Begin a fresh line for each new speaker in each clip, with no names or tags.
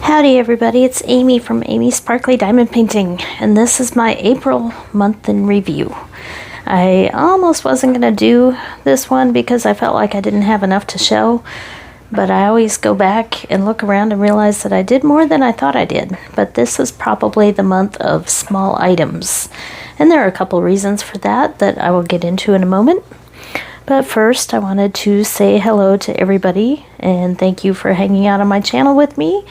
Howdy everybody, it's Amy from Amy Sparkly Diamond Painting, and this is my April month in review. I almost wasn't going to do this one because I felt like I didn't have enough to show, but I always go back and look around and realize that I did more than I thought I did. But this is probably the month of small items, and there are a couple reasons for that I will get into in a moment. But first, I wanted to say hello to everybody and thank you for hanging out on my channel with me.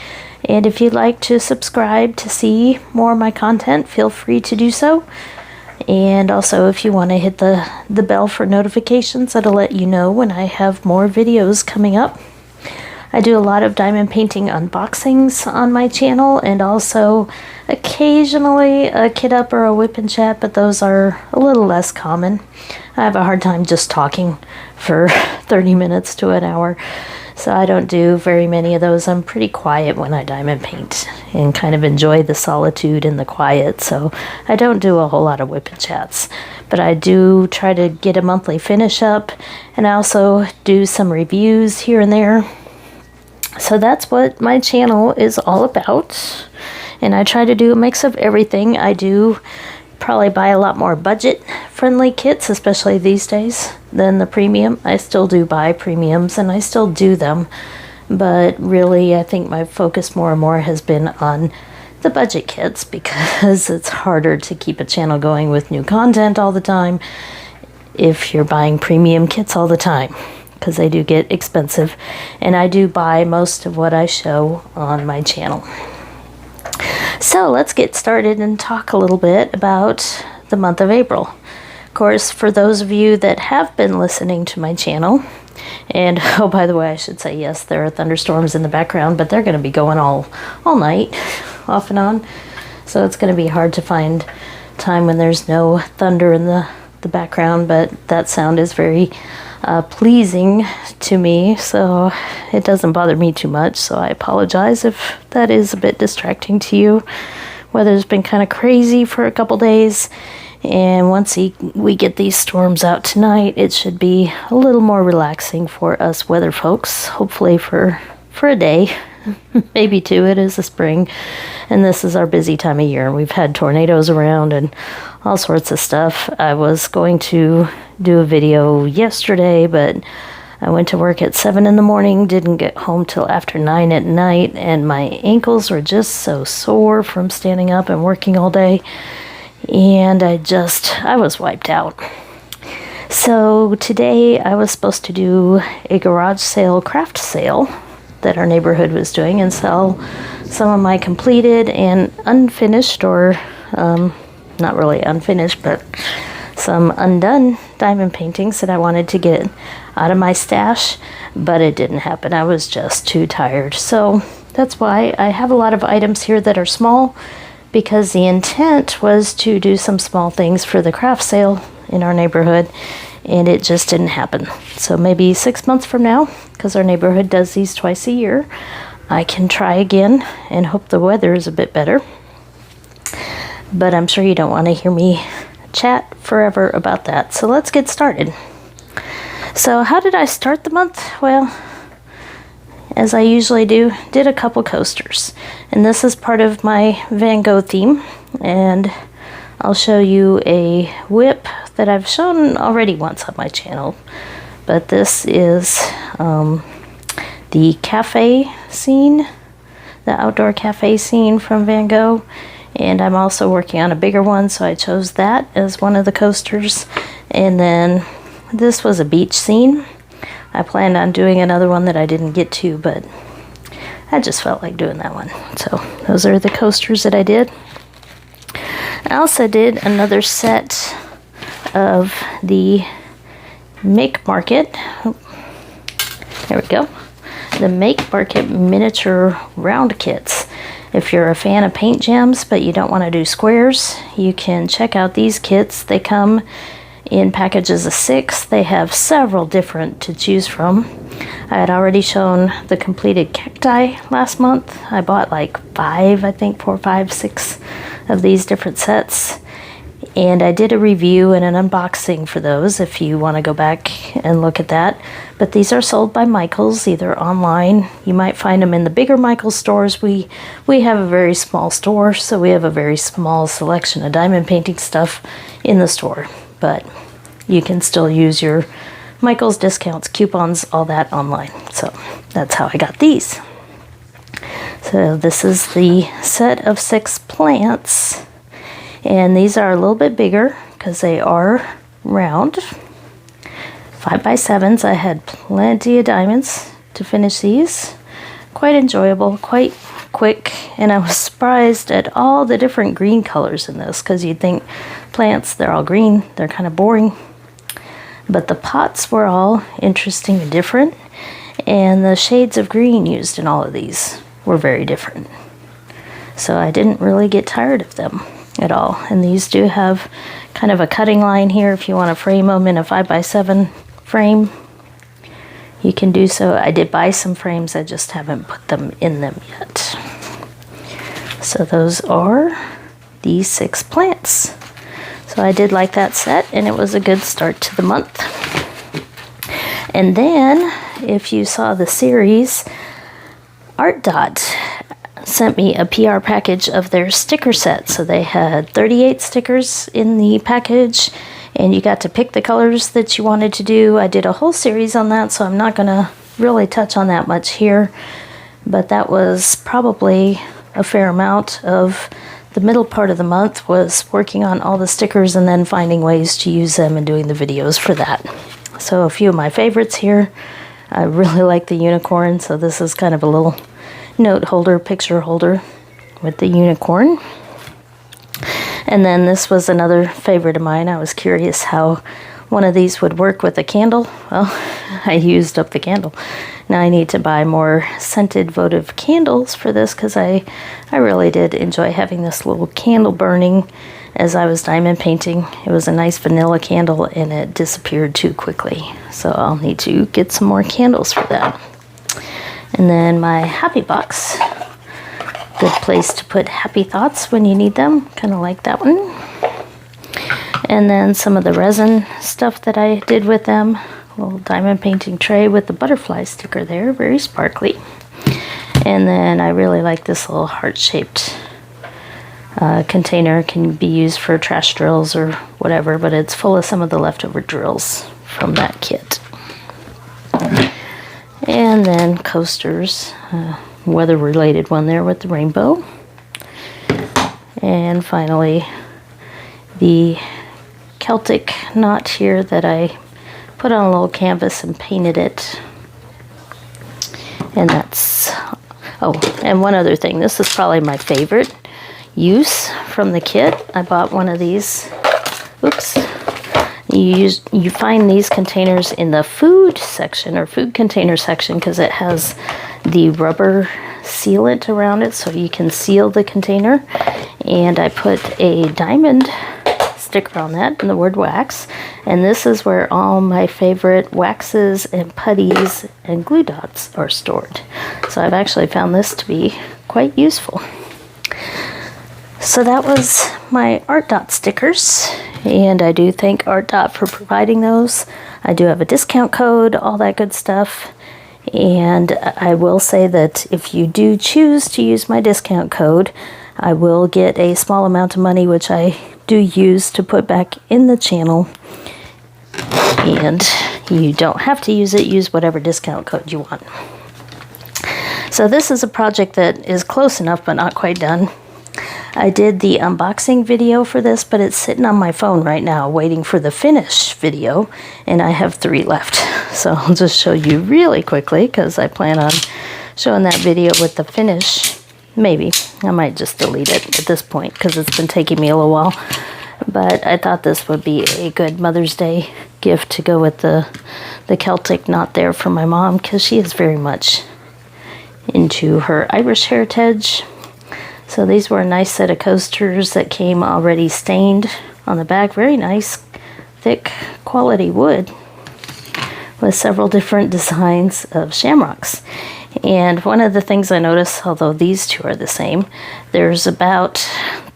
And if you'd like to subscribe to see more of my content, feel free to do so. And also, if you want to hit the bell for notifications, that'll let you know when I have more videos coming up. I do a lot of diamond painting unboxings on my channel, and also occasionally a kit up or a whip and chat, but those are a little less common. I have a hard time just talking for 30 minutes to an hour, so I don't do very many of those. I'm pretty quiet when I diamond paint and kind of enjoy the solitude and the quiet, so I don't do a whole lot of whip and chats. But I do try to get a monthly finish up, and I also do some reviews here and there. So that's what my channel is all about, and I try to do a mix of everything. I do probably buy a lot more budget-friendly kits, especially these days, than the premium. I still do buy premiums, and I still do them, but really I think my focus more and more has been on the budget kits because it's harder to keep a channel going with new content all the time if you're buying premium kits all the time, because they do get expensive, and I do buy most of what I show on my channel. So let's get started and talk a little bit about the month of April. Of course, for those of you that have been listening to my channel, and oh, by the way, I should say, yes, there are thunderstorms in the background, but they're going to be going all night, off and on, so it's going to be hard to find time when there's no thunder in the background, but that sound is very pleasing to me, so it doesn't bother me too much. So I apologize if that is a bit distracting to you. Weather's been kind of crazy for a couple days, and once we get these storms out tonight, it should be a little more relaxing for us weather folks, hopefully for a day, maybe two. It is the spring, and this is our busy time of year. We've had tornadoes around and all sorts of stuff. I was going to do a video yesterday, but I went to work at 7 in the morning, didn't get home till after 9 at night, and my ankles were just so sore from standing up and working all day, and I was wiped out. So today I was supposed to do a garage sale, craft sale that our neighborhood was doing, and sell some of my completed and unfinished, or not really unfinished, but some undone diamond paintings that I wanted to get out of my stash, but it didn't happen. I was just too tired. So that's why I have a lot of items here that are small, because the intent was to do some small things for the craft sale in our neighborhood, and it just didn't happen. So maybe 6 months from now, because our neighborhood does these twice a year, I can try again and hope the weather is a bit better. But I'm sure you don't want to hear me chat forever about that. So let's get started. So how did I start the month? Well, as I usually do, did a couple coasters. And this is part of my Van Gogh theme. And I'll show you a whip that I've shown already once on my channel. But this is the cafe scene, the outdoor cafe scene from Van Gogh. And I'm also working on a bigger one, so I chose that as one of the coasters. And then this was a beach scene. I planned on doing another one that I didn't get to, but I just felt like doing that one. So those are the coasters that I did. I also did another set of the Make Market. There we go. The Make Market miniature round kits. If you're a fan of paint gems but you don't want to do squares, you can check out these kits. They come in packages of 6. They have several different to choose from. I had already shown the completed cacti last month. I bought like 5, I think 4, 5, 6 of these different sets. And I did a review and an unboxing for those if you want to go back and look at that. But these are sold by Michaels, either online. You might find them in the bigger Michaels stores. We have a very small store, so we have a very small selection of diamond painting stuff in the store. But you can still use your Michaels discounts, coupons, all that online. So that's how I got these. So this is the set of 6 plants. And these are a little bit bigger because they are round. 5x7s. I had plenty of diamonds to finish these. Quite enjoyable, quite quick. And I was surprised at all the different green colors in this, because you'd think plants, they're all green, they're kind of boring. But the pots were all interesting and different. And the shades of green used in all of these were very different. So I didn't really get tired of them at all. And these do have kind of a cutting line here. If you want to frame them in a 5x7 frame, you can do so. I did buy some frames, I just haven't put them in them yet. So those are these 6 plants. So I did like that set, and it was a good start to the month. And then, if you saw the series, Art Dot sent me a PR package of their sticker set. So they had 38 stickers in the package, and you got to pick the colors that you wanted to do. I did a whole series on that, so I'm not going to really touch on that much here. But that was probably a fair amount of the middle part of the month, was working on all the stickers and then finding ways to use them and doing the videos for that. So a few of my favorites here. I really like the unicorn, so this is kind of a little note holder, picture holder with the unicorn. And then this was another favorite of mine. I was curious how one of these would work with a candle. Well, I used up the candle. Now I need to buy more scented votive candles for this, because I really did enjoy having this little candle burning as I was diamond painting. It was a nice vanilla candle, and it disappeared too quickly. So I'll need to get some more candles for that. And then my happy box. Good place to put happy thoughts when you need them. Kind of like that one. And then some of the resin stuff that I did with them. A little diamond painting tray with the butterfly sticker there. Very sparkly. And then I really like this little heart-shaped container. Can be used for trash drills or whatever, but it's full of some of the leftover drills from that kit. And then coasters, weather-related one there with the rainbow. And finally, the Celtic knot here that I put on a little canvas and painted it. And that's, oh, and one other thing. This is probably my favorite use from the kit. I bought one of these. Oops. You find these containers in the food section, or food container section, because it has the rubber sealant around it so you can seal the container. And I put a diamond sticker on that and the word wax. And this is where all my favorite waxes and putties and glue dots are stored. So I've actually found this to be quite useful. So that was my Art Dot stickers, and I do thank Art Dot for providing those. I do have a discount code, all that good stuff, and I will say that if you do choose to use my discount code, I will get a small amount of money, which I do use to put back in the channel, and you don't have to use it. Use whatever discount code you want. So this is a project that is close enough but not quite done. I did the unboxing video for this, but it's sitting on my phone right now waiting for the finish video, and I have 3 left. So I'll just show you really quickly, because I plan on showing that video with the finish. Maybe. I might just delete it at this point, because it's been taking me a little while. But I thought this would be a good Mother's Day gift to go with the Celtic knot there for my mom, because she is very much into her Irish heritage. So these were a nice set of coasters that came already stained on the back. Very nice, thick quality wood with several different designs of shamrocks. And one of the things I noticed, although these two are the same, there's about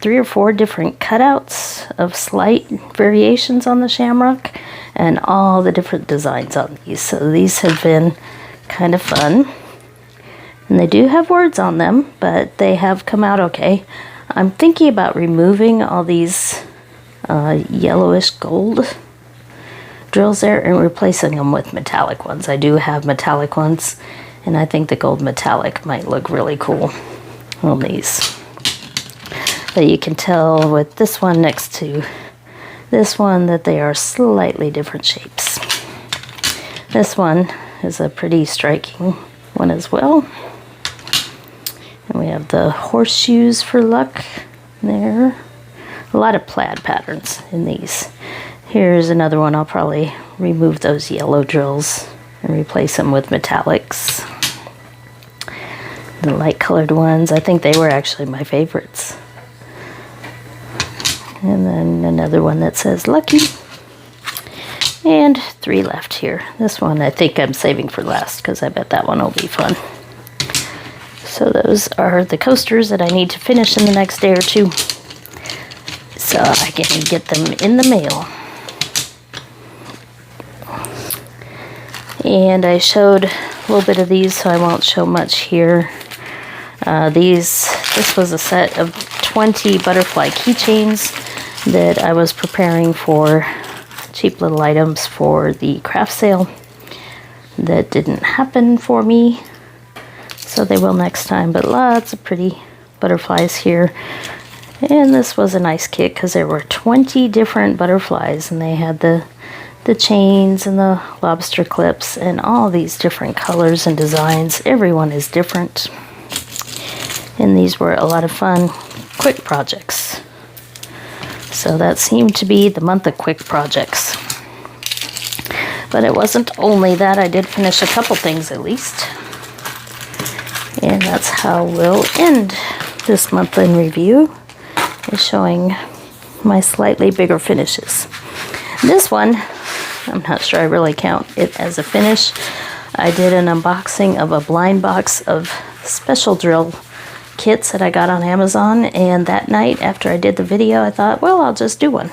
3 or 4 different cutouts of slight variations on the shamrock and all the different designs on these. So these have been kind of fun. And they do have words on them, but they have come out okay. I'm thinking about removing all these yellowish gold drills there and replacing them with metallic ones. I do have metallic ones, and I think the gold metallic might look really cool on these. But you can tell with this one next to this one that they are slightly different shapes. This one is a pretty striking one as well. And we have the horseshoes for luck there. A lot of plaid patterns in these. Here's another one. I'll probably remove those yellow drills and replace them with metallics. The light colored ones, I think they were actually my favorites. And then another one that says lucky. And 3 left here. This one I think I'm saving for last because I bet that one will be fun. So those are the coasters that I need to finish in the next day or two, so I can get them in the mail. And I showed a little bit of these, so I won't show much here. This was a set of 20 butterfly keychains that I was preparing for cheap little items for the craft sale. That didn't happen for me, so they will next time, but lots of pretty butterflies here. And this was a nice kit because there were 20 different butterflies, and they had the chains and the lobster clips and all these different colors and designs. Everyone is different. And these were a lot of fun, quick projects. So that seemed to be the month of quick projects. But it wasn't only that. I did finish a couple things at least. And that's how we'll end this month in review, is showing my slightly bigger finishes. This one, I'm not sure I really count it as a finish. I did an unboxing of a blind box of special drill kits that I got on Amazon, and that night after I did the video I thought, well, I'll just do one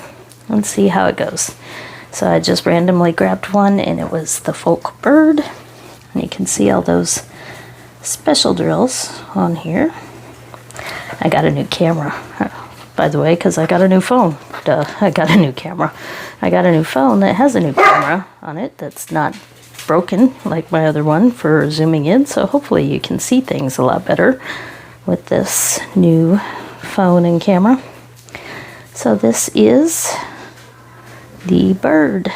and see how it goes. So I just randomly grabbed one, and it was the Folk Bird, and you can see all those special drills on here. I got a new camera, by the way, because I got a new phone. Duh, I got a new camera. I got a new phone that has a new camera on it that's not broken like my other one for zooming in, so hopefully you can see things a lot better with this new phone and camera. So this is the bird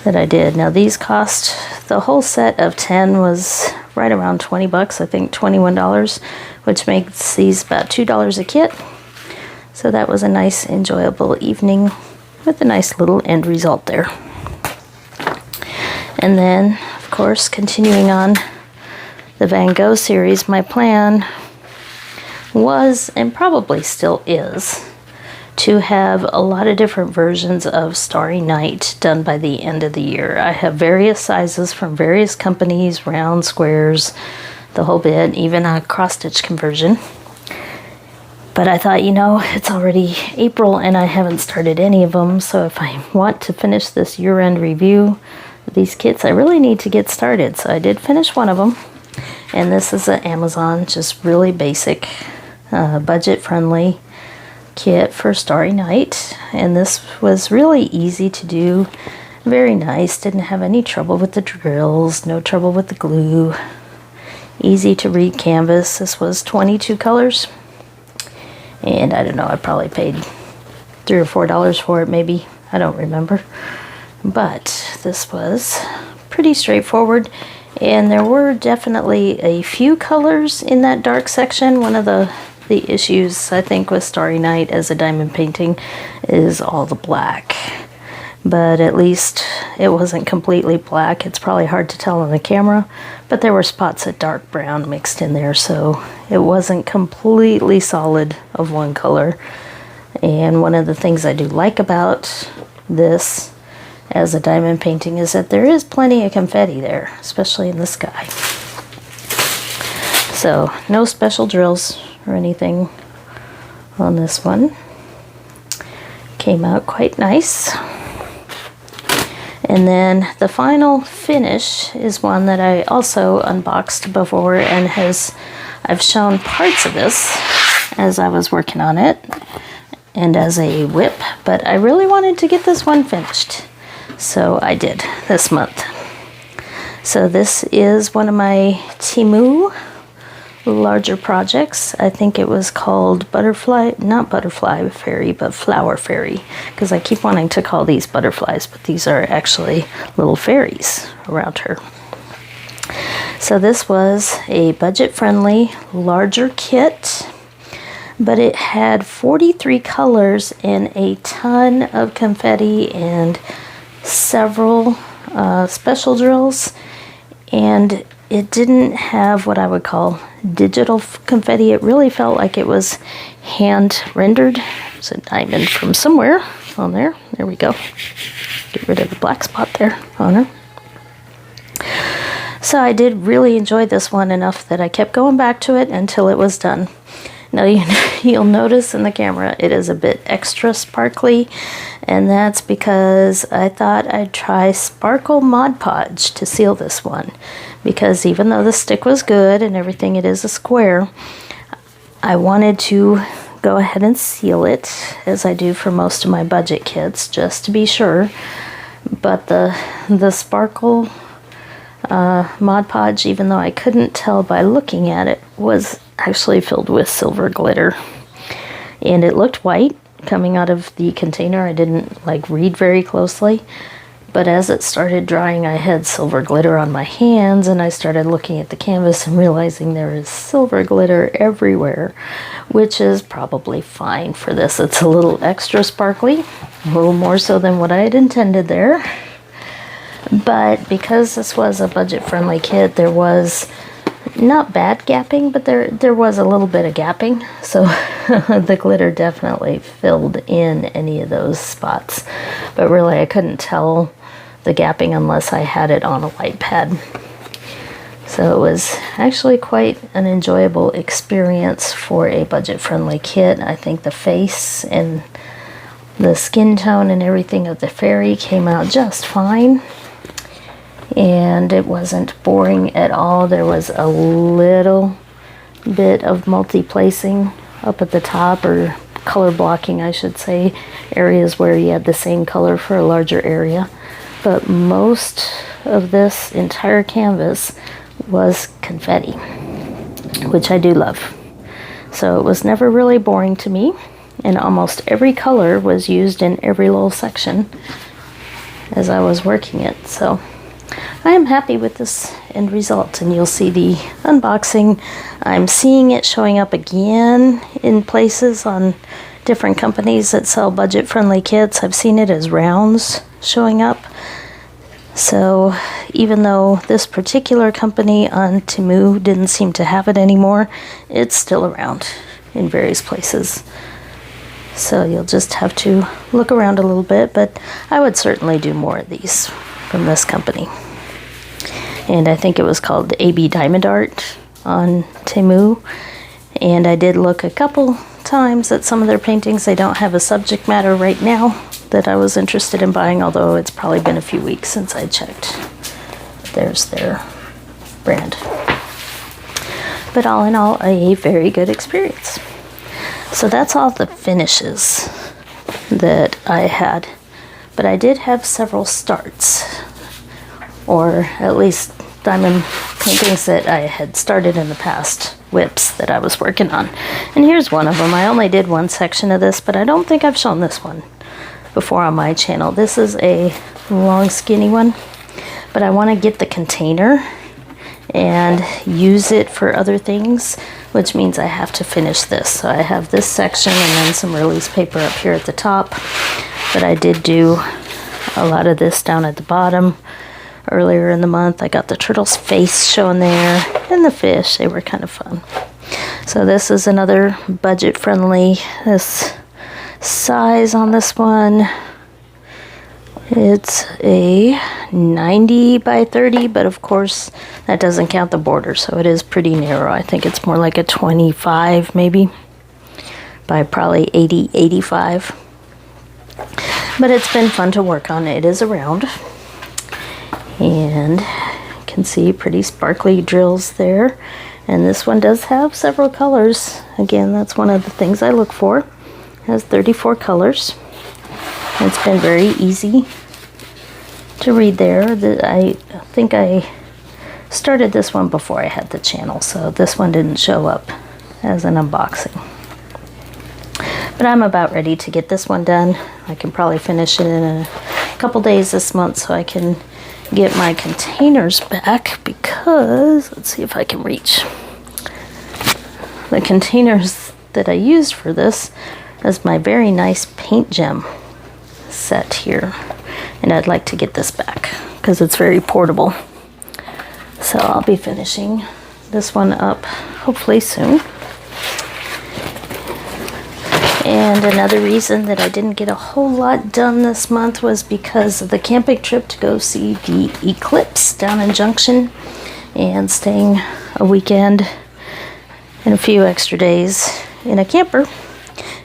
that I did. Now these cost, the whole set of 10 was right around 20 bucks, I think $21, which makes these about $2 a kit. So that was a nice, enjoyable evening with a nice little end result there. And then, of course, continuing on the Van Gogh series, my plan was, and probably still is, to have a lot of different versions of Starry Night done by the end of the year. I have various sizes from various companies, round, squares, the whole bit, even a cross-stitch conversion. But I thought, you know, it's already April and I haven't started any of them, so if I want to finish this year-end review of these kits, I really need to get started. So I did finish one of them, and this is an Amazon, just really basic, budget-friendly kit for Starry Night, and this was really easy to do, very nice, didn't have any trouble with the drills, no trouble with the glue, easy to read canvas. This was 22 colors, and I don't know, I probably paid $3 or $4 for it maybe, I don't remember, but this was pretty straightforward. And there were definitely a few colors in that dark section. One of the issues, I think, with Starry Night as a diamond painting is all the black. But at least it wasn't completely black. It's probably hard to tell on the camera, but there were spots of dark brown mixed in there, so it wasn't completely solid of one color. And one of the things I do like about this as a diamond painting is that there is plenty of confetti there, especially in the sky. So no special drills or anything on this one. Came out quite nice. And then the final finish is one that I also unboxed before, and I've shown parts of this as I was working on it and as a whip, but I really wanted to get this one finished, so I did this month. So this is one of my Temu larger projects. I think it was called not butterfly fairy, but flower fairy, because I keep wanting to call these butterflies, but these are actually little fairies around her. So this was a budget-friendly, larger kit, but it had 43 colors and a ton of confetti and several special drills, and it didn't have what I would call digital confetti. It really felt like it was hand rendered. There's a diamond from somewhere on there. There we go. Get rid of the black spot there on her. So I did really enjoy this one enough that I kept going back to it until it was done. Now you'll notice in the camera it is a bit extra sparkly, and that's because I thought I'd try Sparkle Mod Podge to seal this one, because even though the stick was good and everything, it is a square, I wanted to go ahead and seal it as I do for most of my budget kits, just to be sure. But the Sparkle Mod Podge, even though I couldn't tell by looking at it, was actually filled with silver glitter, and it looked white coming out of the container. I didn't read very closely, but as it started drying, I had silver glitter on my hands, and I started looking at the canvas and realizing there is silver glitter everywhere, which is probably fine for this. It's a little extra sparkly, a little more so than what I had intended there. But because this was a budget-friendly kit, there was not bad gapping, but there was a little bit of gapping, so the glitter definitely filled in any of those spots. But really, I couldn't tell the gapping unless I had it on a white pad. So it was actually quite an enjoyable experience for a budget-friendly kit. I think the face and the skin tone and everything of the fairy came out just fine. And it wasn't boring at all. There was a little bit of multi-placing up at the top, or color blocking, I should say, areas where you had the same color for a larger area. But most of this entire canvas was confetti, which I do love. So it was never really boring to me, and almost every color was used in every little section as I was working it. So I am happy with this end result, and you'll see the unboxing. I'm seeing it showing up again in places on different companies that sell budget-friendly kits. I've seen it as rounds showing up. So even though this particular company on Temu didn't seem to have it anymore, it's still around in various places. So you'll just have to look around a little bit, but I would certainly do more of these from this company. And I think it was called AB Diamond Art on Temu. And I did look a couple times at some of their paintings. They don't have a subject matter right now that I was interested in buying, although it's probably been a few weeks since I checked. There's their brand. But all in all, a very good experience. So that's all the finishes that I had. But I did have several starts, or at least diamond paintings that I had started in the past, whips that I was working on. And here's one of them. I only did one section of this, but I don't think I've shown this one before on my channel. This is a long skinny one, but I want to get the container and use it for other things, which means I have to finish this. So I have this section and then some release paper up here at the top, but I did do a lot of this down at the bottom. Earlier in the month, I got the turtle's face showing there, and the fish. They were kind of fun. So this is another budget-friendly. This size on this one, it's a 90 by 30, but of course that doesn't count the border, so it is pretty narrow. I think it's more like a 25 maybe by probably 80, 85. But it's been fun to work on. It is a round. And you can see pretty sparkly drills there. And this one does have several colors. Again, that's one of the things I look for. It has 34 colors. It's been very easy to read there. I think I started this one before I had the channel, so this one didn't show up as an unboxing. But I'm about ready to get this one done. I can probably finish it in a couple days this month so I can get my containers back, because let's see if I can reach the containers that I used for this as my very nice paint gem set here, and I'd like to get this back because it's very portable. So I'll be finishing this one up hopefully soon. And another reason that I didn't get a whole lot done this month was because of the camping trip to go see the eclipse down in Junction, and staying a weekend and a few extra days in a camper.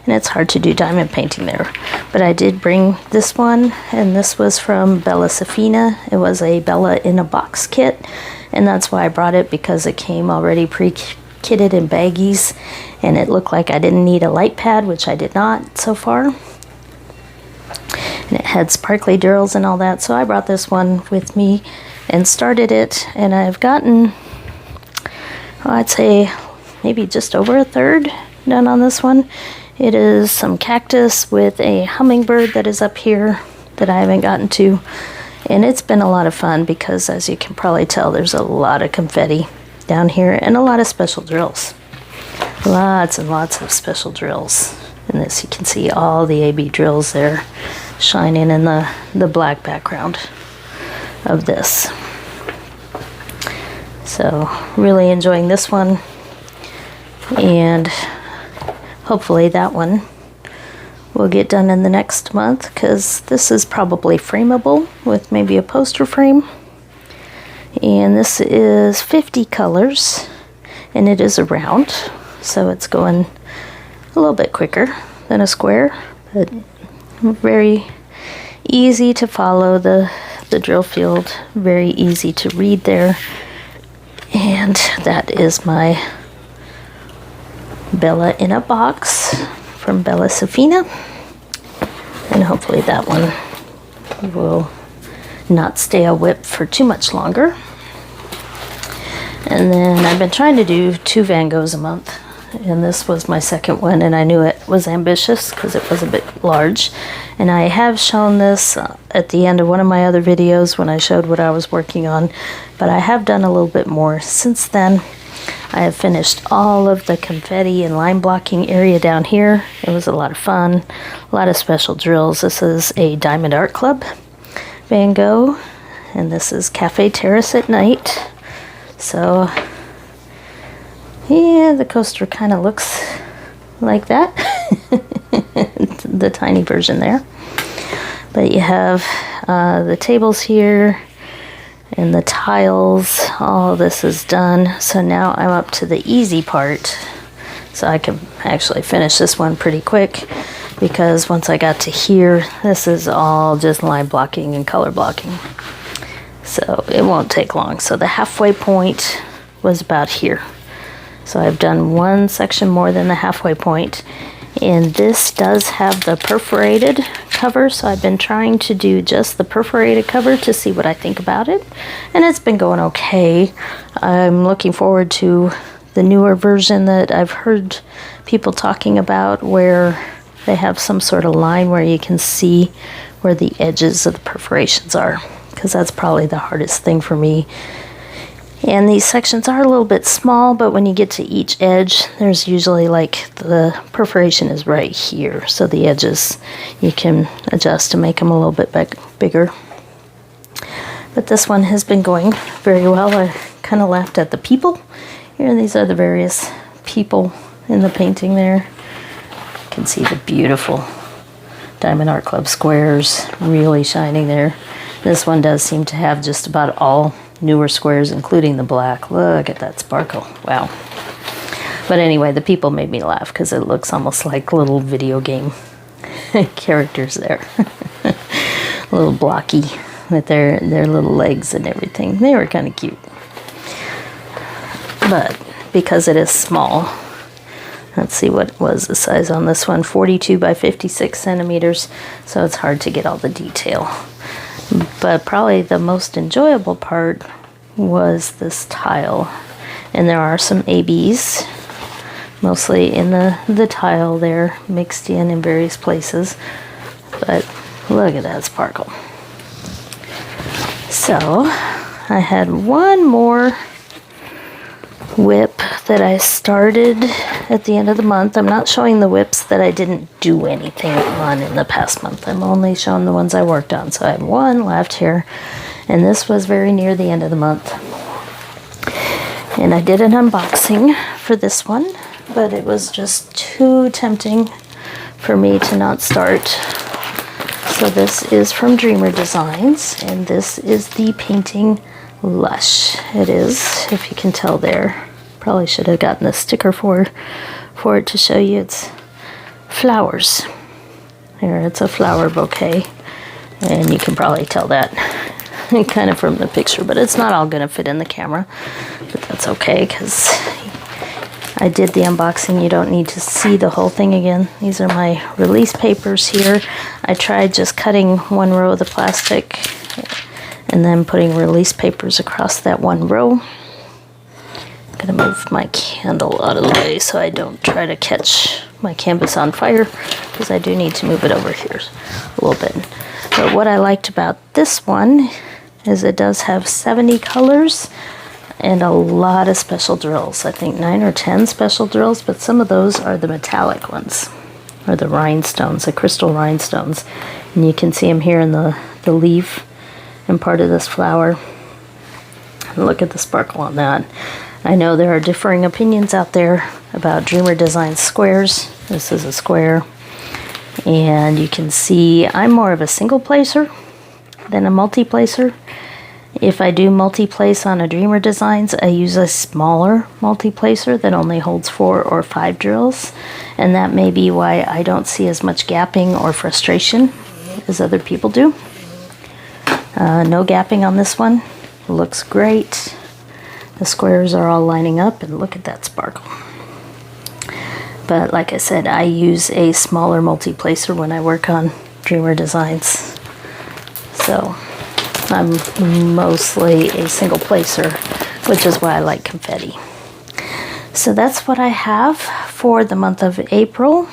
And it's hard to do diamond painting there. But I did bring this one, and this was from Bella Safina. It was a Bella in a box kit, and that's why I brought it, because it came already pre-kitted in baggies, and it looked like I didn't need a light pad, which I did not so far. And it had sparkly drills and all that, so I brought this one with me and started it, and I've gotten, I'd say maybe just over a third done on this one. It is some cactus with a hummingbird that is up here that I haven't gotten to, and it's been a lot of fun because, as you can probably tell, there's a lot of confetti down here and a lot of special drills. Lots and lots of special drills. In this you can see all the AB drills there shining in the black background of this. So really enjoying this one, and hopefully that one will get done in the next month, because this is probably frameable with maybe a poster frame. And this is 50 colors, and it is a round, so it's going a little bit quicker than a square, but very easy to follow the drill field, very easy to read there. And that is my Bella in a box from Bella Safina, and hopefully that one will not stay a whip for too much longer. And then I've been trying to do 2 Van Goghs a month, and this was my second one, and I knew it was ambitious because it was a bit large. And I have shown this at the end of one of my other videos when I showed what I was working on, but I have done a little bit more since then. I have finished all of the confetti and line blocking area down here. It was a lot of fun, a lot of special drills. This is a Diamond Art Club Van Gogh, and this is Cafe Terrace at Night. So yeah, the coaster kind of looks like that. The tiny version there. But you have the tables here and the tiles. All this is done. So now I'm up to the easy part. So I can actually finish this one pretty quick, because once I got to here, this is all just line blocking and color blocking. So it won't take long. So the halfway point was about here. So I've done one section more than the halfway point. And this does have the perforated cover, so I've been trying to do just the perforated cover to see what I think about it. And it's been going okay. I'm looking forward to the newer version that I've heard people talking about, where they have some sort of line where you can see where the edges of the perforations are, because that's probably the hardest thing for me. And these sections are a little bit small, but when you get to each edge, there's usually like the perforation is right here. So the edges you can adjust to make them a little bit bigger. But this one has been going very well. I kind of laughed at the people. Here, these are the various people in the painting there. You can see the beautiful Diamond Art Club squares really shining there. This one does seem to have just about all newer squares, including the black. Look at that sparkle. Wow. But anyway, the people made me laugh because it looks almost like little video game characters there. A little blocky with their little legs and everything. They were kind of cute. But because it is small, let's see what was the size on this one, 42 by 56 centimeters, so it's hard to get all the detail. But probably the most enjoyable part was this tile. And there are some ABs, mostly in the tile there, mixed in various places. But look at that sparkle. So I had one more whip that I started at the end of the month. I'm not showing the whips that I didn't do anything on in the past month. I'm only showing the ones I worked on. So I have one left here, and this was very near the end of the month. And I did an unboxing for this one, but it was just too tempting for me to not start. So this is from Dreamer Designs, and this is the painting Lush. It is, if you can tell there. Probably should have gotten a sticker for it to show you. It's flowers. There, it's a flower bouquet, and you can probably tell that kind of from the picture, but it's not all going to fit in the camera, but that's okay because I did the unboxing. You don't need to see the whole thing again. These are my release papers here. I tried just cutting one row of the plastic and then putting release papers across that one row. I'm gonna move my candle out of the way so I don't try to catch my canvas on fire, because I do need to move it over here a little bit. But what I liked about this one is it does have 70 colors and a lot of special drills. I think 9 or 10 special drills, but some of those are the metallic ones, or the rhinestones, the crystal rhinestones. And you can see them here in the leaf and part of this flower. And look at the sparkle on that. I know there are differing opinions out there about Dreamer Designs squares. This is a square. And you can see I'm more of a single placer than a multi-placer. If I do multi-place on a Dreamer Designs, I use a smaller multi-placer that only holds 4 or 5 drills. And that may be why I don't see as much gapping or frustration as other people do. No gapping on this one. Looks great. The squares are all lining up, and look at that sparkle. But like I said, I use a smaller multi-placer when I work on Dreamer Designs. So I'm mostly a single placer, which is why I like confetti. So that's what I have for the month of April.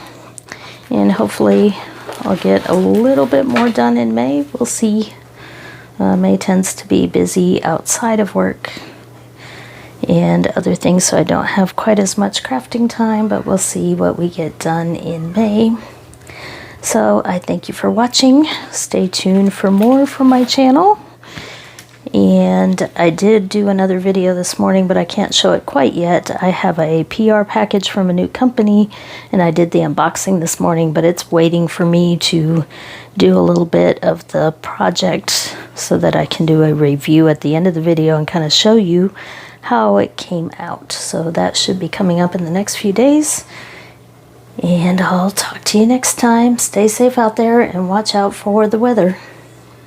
And hopefully I'll get a little bit more done in May. We'll see. May tends to be busy outside of work and other things, so I don't have quite as much crafting time, but we'll see what we get done in May. So I thank you for watching. Stay tuned for more from my channel. And I did do another video this morning, but I can't show it quite yet. I have a PR package from a new company, and I did the unboxing this morning, but it's waiting for me to do a little bit of the project so that I can do a review at the end of the video and kind of show you how it came out. So that should be coming up in the next few days. And I'll talk to you next time. Stay safe out there and watch out for the weather.